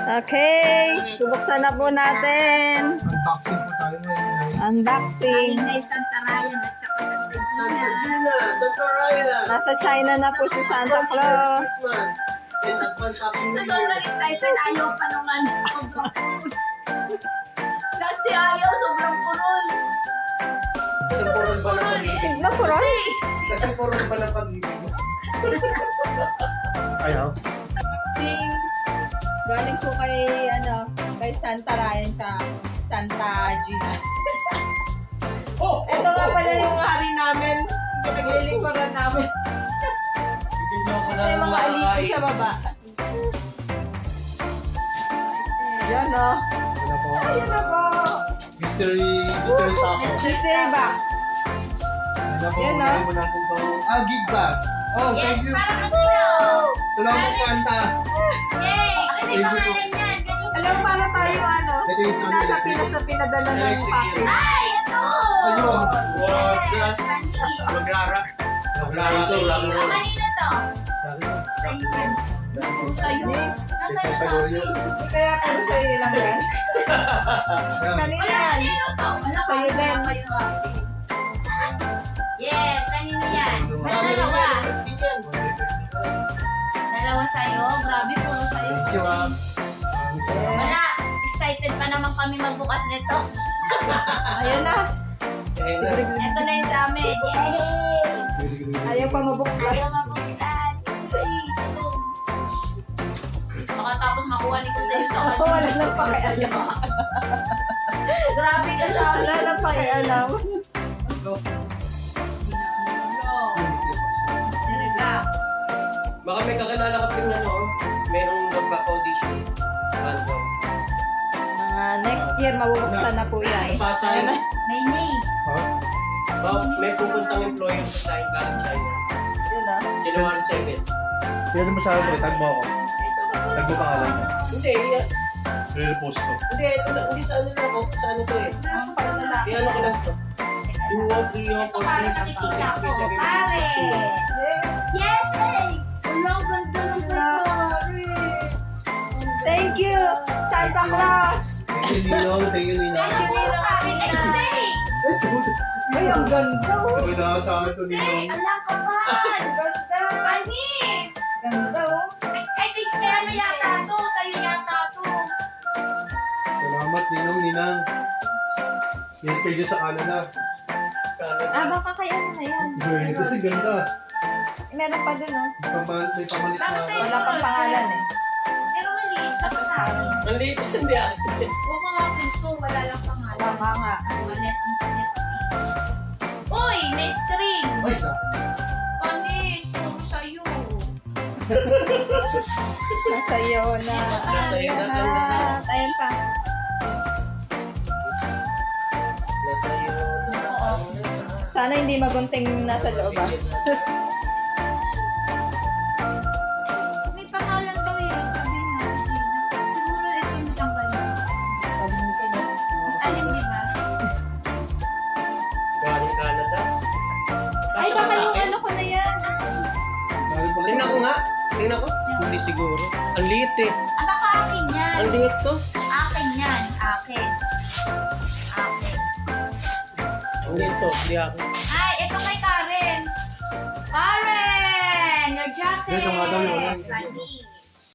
Okay, bubuksan na po natin. Unboxing po tayo ngayon. Unboxing. Ay, Santa Ryan at saka Santa Gina, Santa Ryan. Nasa China na po si Santa Claus. And advance happy Sa New Year. sobrang excited, ayaw pa naman. Sobrang kurol. Kasi ayaw, sobrang kurol. Kasi purong ba ng pag-ibig? Napuron? Kasi purong ba ng pag-ibig? Ayaw. Sing. Galing po kay Santa Ryan siya. Santa Gina. Oh! Ito nga pala yung hari namin. Pinaglilingkuran namin. Bigyan ko Ito yung mga aliki sa baba. Yan o. Ano po? Ayan na po. Mystery Sako. Mystery box. Ano po? Yan, Ano mo natin to? Gig bag. Oh, Yes, thank you. para kanino? Salamat, Santa. Yay! Ano yung pangalan niyan? Alam mo paano tayo Ito yung Santa nasa electric. Pinas na pinadala ng Electric package. Ay, ito! Ayun. What's Yes. Magrara. Magrara to. Sa kanino to? Sa'yo. Yes. Nasa'yo sa akin. Kaya puro sa'yo lang yan. Kanina Wala, yan. kanino to? Wala, Sa'yo kanino din. kayo nga. Yes, kanino yan? At dalawa. Dalawa sa'yo. Grabe, puro sa'yo. Thank you, ma'am. Wala. Excited pa naman kami magbukas nito. Ayun na. Ito na yung sa amin. Yay! Ayaw pa mabuksan. Ayaw mabuksan. Ay, ito. Makatapos makuha ni ko sa'yo sa kanya. Wala nang pakialam. Grabe ka sa akin. Wala nang pakialam. Relax. Baka may kakilala ka ping merong magpa-audition. Random. Next year, mabubuksan na po yan. Pasay. Ayun na. May name. May pupuntang employer sa China. Yun na. January 7. Pwede mo sa akin, tag mo ako. Ito ba po? Tag mo pangalan mo. Hindi, Re-repost ko. hindi sa ano lang ako. Sa ano to eh. Ang paglalaki. Iyan ko lang to. 2, 3, 4, 4, 3, 2, 6, 3, 7, 8, 9, 10. Yay! Ulang ganda ng pagkakari. Thank you, Santa Claus! Thank you, Ninong. Thank you, Ninong. Meron din ang akin na say! Ay, ang ganda! Oh. Ito na sa akin to, Say! Ninong. Alam ka pa! Ganda! Panis! Ganda, oh. Ay, kaya na yata to. Sa'yo yata to. Salamat, Ninong, Ninang. Yan kayo sa Canada. Baka kay ano na yan. Ito, ganda. Meron pa dun, oh. May pamalit Baka na. sa'yo. Wala pang pangalan, eh. Pero maliit ako sa akin. Maliit yan, hindi ah. Huwag mo nga pinto. Wala lang pangalan. Tama nga. Malet. Uy! May string! Ay, sa. Panis! Puro sa'yo. Nasa iyo na. Nasa iyo na. Lahat. Ayun pa. Nasa iyo. Sana hindi magunting nasa loob, ah. May pangalan daw eh. Sabi niya. Siguro ito yung tanggal. Alin, di ba? Galing Canada. Ay, Kasya ba baka sa yung akin? ano ko na yan. Tingnan ko nga. Tingnan ko. Hindi siguro. Ang liit eh. Ah, baka akin yan. Ang liit to. Akin yan. Akin. Akin. Ang liit to. Hindi ako. Ay, ito kay Karen. Karen! Your jacket! Ito nga daw yun. Panis.